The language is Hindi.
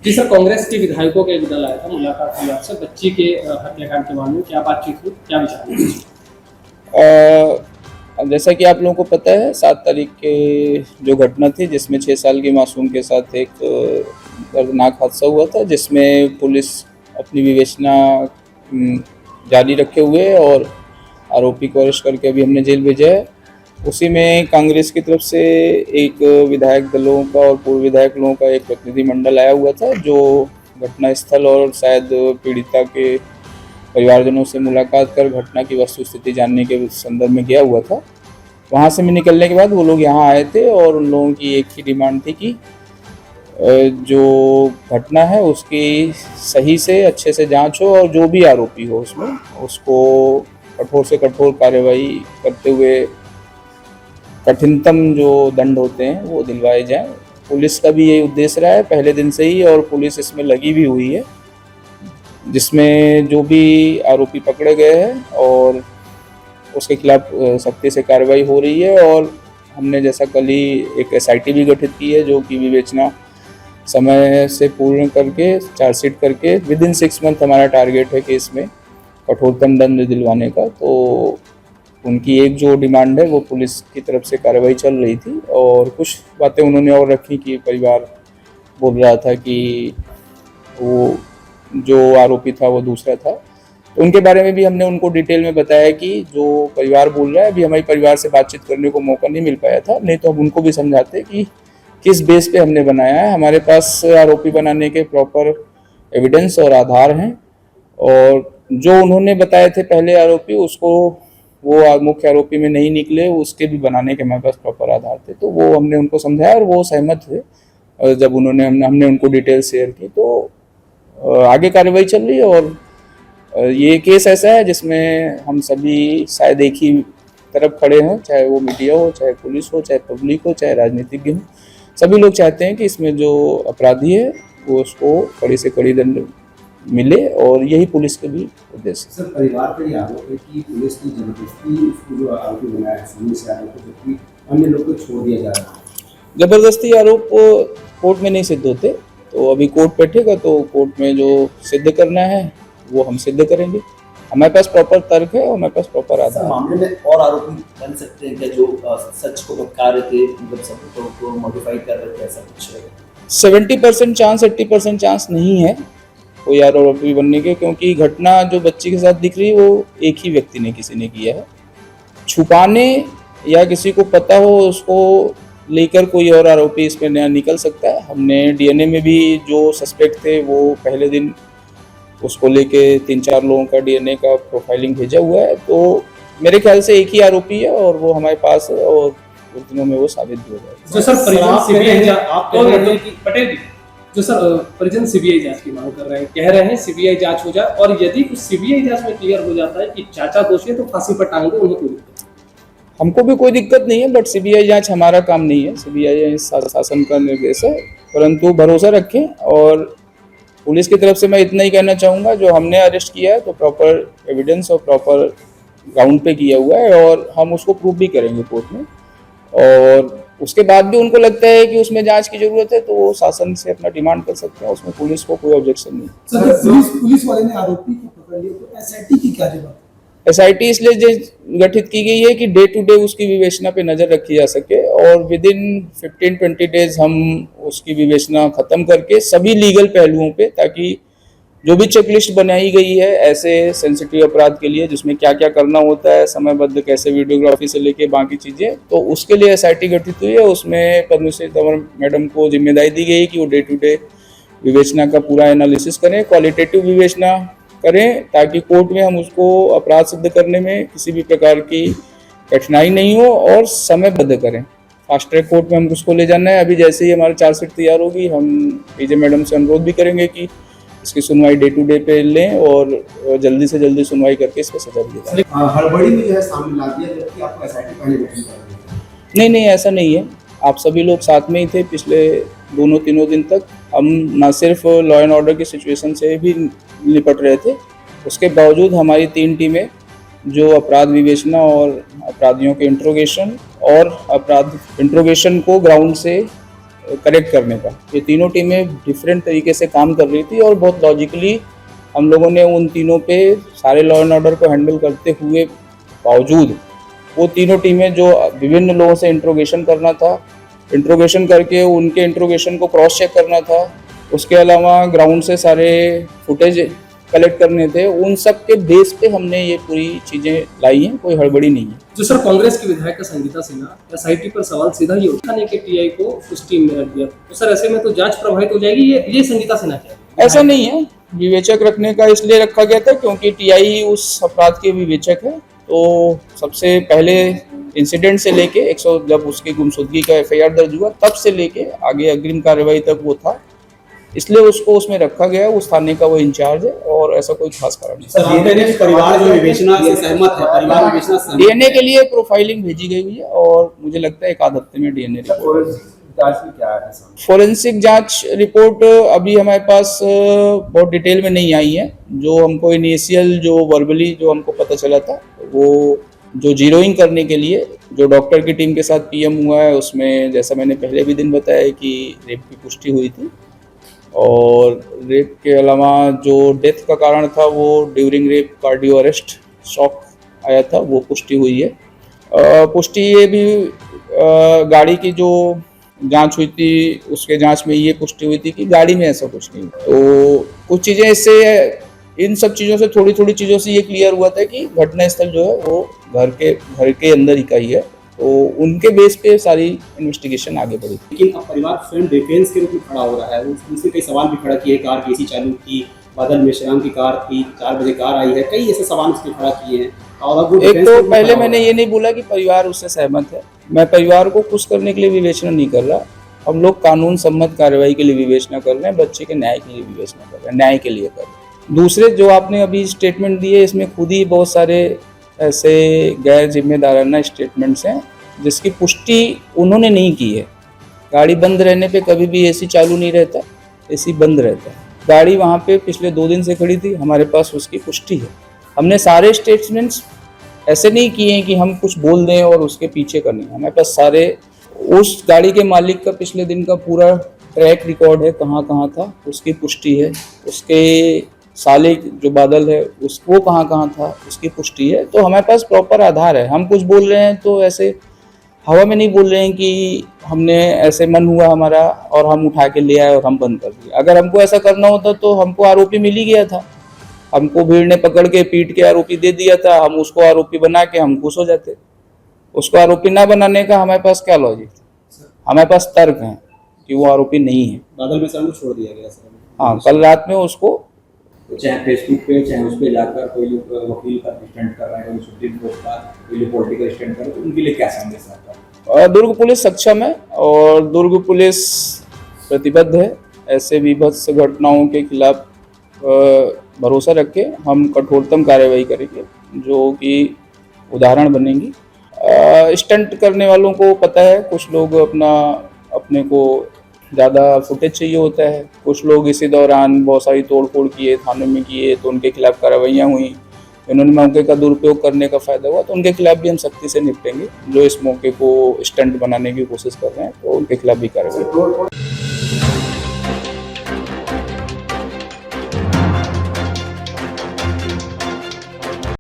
जी सर, कांग्रेस के विधायकों का एक दल आया था, मुलाकात हुई आपसे बच्ची के हत्याकांड के मामले में, क्या बातचीत हुई, क्या विचार है? अब जैसा कि आप लोगों को पता है 7 तारीख के जो घटना थी जिसमें 6 साल की मासूम के साथ एक दर्दनाक हादसा हुआ था, जिसमें पुलिस अपनी विवेचना जारी रखे हुए और आरोपी को अरेस्ट करके अभी हमने जेल भेजा है। उसी में कांग्रेस की तरफ से एक विधायक दलों का और पूर्व विधायक लोगों का एक प्रतिनिधिमंडल आया हुआ था, जो घटनास्थल और शायद पीड़िता के परिवारजनों से मुलाकात कर घटना की वस्तुस्थिति जानने के संदर्भ में गया हुआ था। वहाँ से मैं निकलने के बाद वो लोग यहाँ आए थे और उन लोगों की एक ही डिमांड थी कि जो घटना है उसकी सही से अच्छे से जांच हो और जो भी आरोपी हो उसमें उसको कठोर से कठोर कार्रवाई करते हुए कठिनतम जो दंड होते हैं वो दिलवाए जाएं। पुलिस का भी यही उद्देश्य रहा है पहले दिन से ही, और पुलिस इसमें लगी भी हुई है, जिसमें जो भी आरोपी पकड़े गए हैं और उसके खिलाफ सख्ती से कार्रवाई हो रही है। और हमने जैसा कल ही एक एसआईटी भी गठित की है, जो कि विवेचना समय से पूर्ण करके चार्जशीट करके विदिन 6 मंथ हमारा टारगेट है कि इसमें कठोरतम दंड दिलवाने का। तो उनकी एक जो डिमांड है वो पुलिस की तरफ से कार्रवाई चल रही थी, और कुछ बातें उन्होंने और रखी कि परिवार बोल रहा था कि वो जो आरोपी था वो दूसरा था। तो उनके बारे में भी हमने उनको डिटेल में बताया कि जो परिवार बोल रहा है, अभी हमारे परिवार से बातचीत करने को मौका नहीं मिल पाया था, नहीं तो हम उनको भी समझाते कि किस बेस पे हमने बनाया है। हमारे पास आरोपी बनाने के प्रॉपर एविडेंस और आधार हैं, और जो उन्होंने बताए थे पहले आरोपी उसको वो मुख्य आरोपी में नहीं निकले, उसके भी बनाने के हमारे पास प्रॉपर आधार थे। तो वो हमने उनको समझाया और वो सहमत हुए। जब हमने उनको डिटेल शेयर की, तो आगे कार्रवाई चल रही है। और ये केस ऐसा है जिसमें हम सभी शायद एक ही तरफ खड़े हों, चाहे वो मीडिया हो, चाहे पुलिस हो, चाहे पब्लिक हो, चाहे राजनीतिज्ञ हो। सभी लोग चाहते हैं कि इसमें जो अपराधी है वो उसको कड़ी से कड़ी दंड मिले, और यही पुलिस के भी उद्देश्य। सर, परिवार का ये आरोप है कि पुलिस ने जबरदस्ती उसको जो आरोपी बनाया है सामने से आरोप है, जबकि अन्य लोग को छोड़ दिया जा रहा है। जबरदस्ती आरोप कोर्ट में नहीं सिद्ध होते, तो अभी कोर्ट बैठेगा तो कोर्ट में जो सिद्ध करना है वो हम सिद्ध करेंगे। हमारे पास प्रॉपर तर्क है और हमारे पास प्रॉपर आधार है। मामले में और आरोपी बन सकते हैं क्या, जो सच को बता रहे थे, मतलब सबूतों को मॉडिफाई कर रहे थे, ऐसा कुछ है? 70% चांस, 80% चांस नहीं है कोई आरोपी बनने के, क्योंकि घटना जो बच्ची के साथ दिख रही है वो एक ही व्यक्ति ने किसी ने किया है। छुपाने या किसी को पता हो उसको लेकर कोई और आरोपी इसमें नया निकल सकता है। हमने डीएनए में भी जो सस्पेक्ट थे वो पहले दिन उसको लेके 3-4 लोगों का डीएनए का प्रोफाइलिंग भेजा हुआ है। तो मेरे ख्याल से एक ही आरोपी है और वो हमारे पास है, और कुछ दिनों में वो साबित भी हो जाएगा। जो सर परिजन सीबीआई जो सर परिजन सीबीआई जांच की मांग कर रहे हैं, कह रहे हैं सीबीआई जांच हो जाए, और यदि उस सीबीआई जांच में क्लियर हो जाता है कि चाचा दोषी है तो फांसी पर टांग दो, उन्हें कोई दिक्कत? हमको भी कोई दिक्कत नहीं है, बट सीबीआई जांच हमारा काम नहीं है, सीबीआई शासन का निर्देश है। परंतु भरोसा रखें, और पुलिस की तरफ से मैं इतना ही कहना चाहूँगा, जो हमने अरेस्ट किया है तो प्रॉपर एविडेंस और प्रॉपर ग्राउंड पे किया हुआ है, और हम उसको प्रूव भी करेंगे कोर्ट में। और उसके बाद भी उनको लगता है कि उसमें जांच की जरूरत है तो वो शासन से अपना डिमांड कर सकते हैं, उसमें पुलिस को कोई ऑब्जेक्शन नहीं। सर, पुलिस वाले ने आरोपी को पकड़ लिया, तो एसआईटी की क्या जवाब? एसआईटी इसलिए गठित की गई है कि डे टू डे उसकी विवेचना पे नज़र रखी जा सके, और विद इन 15-20 डेज हम उसकी विवेचना खत्म करके सभी लीगल पहलुओं पे, ताकि जो भी चेकलिस्ट बनाई गई है ऐसे सेंसिटिव अपराध के लिए जिसमें क्या क्या करना होता है, समयबद्ध कैसे वीडियोग्राफी से लेके बाकी चीज़ें, तो उसके लिए एसआईटी गठित हुई है। उसमें पद्मश्री तंवर मैडम को जिम्मेदारी दी गई कि वो डे टू डे विवेचना का पूरा एनालिसिस करें, क्वालिटेटिव विवेचना करें, ताकि कोर्ट में हम उसको अपराध सिद्ध करने में किसी भी प्रकार की कठिनाई नहीं हो, और समयबद्ध करें। फास्ट ट्रैक कोर्ट में हम उसको ले जाना है। अभी जैसे ही हमारी चार्जशीट तैयार होगी, हम पीजे मैडम से अनुरोध भी करेंगे कि इसकी सुनवाई डे टू डे पे लें, और जल्दी से जल्दी सुनवाई करके इसको सजा दी जाए। हड़बड़ी में जो है सामने ला दिया, जबकि आपको एसआईटी पहले गठन कर रही है। नहीं, ऐसा नहीं है। आप सभी लोग साथ में ही थे पिछले 2-3 दिन तक। हम ना सिर्फ लॉ एंड ऑर्डर की सिचुएशन से भी निपट रहे थे, उसके बावजूद हमारी 3 टीमें जो अपराध विवेचना और अपराधियों के इंट्रोगेशन और अपराध इंट्रोगेशन को ग्राउंड से करेक्ट करने का। ये तीनों टीमें डिफरेंट तरीके से काम कर रही थी और बहुत लॉजिकली हम लोगों ने उन तीनों पे सारे लॉ एंड ऑर्डर को हैंडल करते हुए बावजूद वो तीनों टीमें जो विभिन्न लोगों से इंट्रोगेशन करना था, इंट्रोगेशन करके उनके इंट्रोगेशन को क्रॉस चेक करना था, उसके अलावा ग्राउंड से सारे फुटेज कलेक्ट करने थे, उन सब के बेस पे हमने ये पूरी चीज़ें लाई हैं, कोई हड़बड़ी नहीं है। जो सर कांग्रेस की विधायक संगीता सिन्हा एसआईटी पर सवाल सीधा ही उठा नहीं कि टीआई को उस टीम में रख दिया, तो सर ऐसे में तो जांच प्रभावित हो जाएगी। ये संगीता सिन्हा क्या ऐसा नहीं है, विवेचक रखने का इसलिए रखा गया था क्योंकि टीआई उस अपराध के विवेचक है। तो सबसे पहले इंसिडेंट से लेके 100 जब उसकी गुमशुदगी का एफआईआर दर्ज हुआ तब से लेके आगे अग्रिम कार्रवाई तक वो था, इसलिए उसको उसमें रखा गया। उस थाने का वो इंचार्ज है और ऐसा कोई खास कारण नहीं। सर डीएनए के परिवार जो विवेचना से सहमत है, परिवार विवेचना से डीएनए के लिए प्रोफाइलिंग भेजी गई हुई है और मुझे लगता है एक आध हफ्ते में डीएनए रिपोर्ट। जांच में क्या है? फोरेंसिक जांच रिपोर्ट अभी हमारे पास बहुत डिटेल में नहीं आई है। जो हमको इनिशियल जो वर्बली जो हमको पता चला था, वो जो जीरोइंग करने के लिए जो डॉक्टर की टीम के साथ पीएम हुआ है, उसमें जैसा मैंने पहले भी दिन बताया कि रेप की पुष्टि हुई थी और रेप के अलावा जो डेथ का कारण था वो during rape cardio arrest shock आया था, वो पुष्टि हुई है। पुष्टि ये भी गाड़ी की जो जांच हुई थी उसके जांच में ये पुष्टि हुई थी कि गाड़ी में ऐसा कुछ नहीं। तो कुछ चीज़ें इससे, इन सब चीज़ों से थोड़ी थोड़ी चीज़ों से ये क्लियर हुआ था कि घटनास्थल जो है वो घर के अंदर ही का ही है, तो उनके बेस पे सारी इन्वेस्टिगेशन आगे बढ़ी। लेकिन अब परिवार स्वयं डिफेंस के रूप में खड़ा हो रहा है, उनसे कई सवाल भी खड़ा किए, कार कैसी चालू की, बादल मेश्राम की कार थी, 4 बजे कार आई है, कई ऐसे सवाल उसने खड़ा किए हैं। और अब वो एक defense तो के रूप में पहले खड़ा हो मैंने रहा है। ये नहीं बोला कि परिवार उससे सहमत है, मैं परिवार को खुश करने के लिए विवेचना नहीं कर रहा। हम लोग कानून सम्मत कार्रवाई के लिए विवेचना कर रहे हैं, बच्चे के न्याय के लिए विवेचना कर रहे हैं, न्याय के लिए कर रहे हैं। दूसरे जो आपने अभी स्टेटमेंट दिए, इसमें खुद ही बहुत सारे ऐसे गैर जिम्मेदाराना स्टेटमेंट्स हैं जिसकी पुष्टि उन्होंने नहीं की है। गाड़ी बंद रहने पे कभी भी एसी चालू नहीं रहता, एसी बंद रहता है। गाड़ी वहाँ पे पिछले 2 दिन से खड़ी थी, हमारे पास उसकी पुष्टि है। हमने सारे स्टेटमेंट्स ऐसे नहीं किए हैं कि हम कुछ बोल दें और उसके पीछे का नहीं, हमारे पास सारे उस गाड़ी के मालिक का पिछले दिन का पूरा ट्रैक रिकॉर्ड है, कहाँ कहाँ था उसकी पुष्टि है, उसके साले जो बादल है वो कहाँ कहाँ था उसकी पुष्टि है। तो हमारे पास प्रॉपर आधार है। हम कुछ बोल रहे हैं तो ऐसे हवा में नहीं बोल रहे हैं कि हमने ऐसे मन हुआ हमारा और हम उठा के ले आए और हम बंद कर दिए। अगर हमको ऐसा करना होता तो हमको आरोपी मिल ही गया था, हमको भीड़ ने पकड़ के पीट के आरोपी दे दिया था, हम उसको आरोपी बना के हम खुश हो जाते। उसको आरोपी ना बनाने का हमारे पास क्या लॉजिक था? हमारे पास तर्क है कि वो आरोपी नहीं है। बादल मेश्राम को छोड़ दिया गया सर। हाँ, कल रात में उसको चाहे फेसबुक पे चाहे उस पे जाकर कोई लोग वकील का स्टैंड कर रहे हैं, कोई सुप्रीम कोर्ट का, कोई लोग पॉलिटिकल स्टैंड कर रहे हैं, उनके लिए क्या संदेश आता है? दुर्ग पुलिस सक्षम है और दुर्ग पुलिस प्रतिबद्ध है। ऐसे विभत्स घटनाओं के खिलाफ भरोसा रख के हम कठोरतम कार्रवाई करेंगे जो कि उदाहरण बनेंगी। स्टंट करने वालों को पता है, कुछ लोग अपने को ज़्यादा फुटेज चाहिए होता है, कुछ लोग इसी दौरान बहुत सारी तोड़फोड़ किए, थानों में किए, तो उनके खिलाफ कार्रवाइयाँ हुई। इन्होंने मौके का दुरुपयोग करने का फ़ायदा हुआ तो उनके खिलाफ भी हम सख्ती से निपटेंगे। जो इस मौके को स्टंट बनाने की कोशिश कर रहे हैं तो उनके खिलाफ भी कार्रवाई।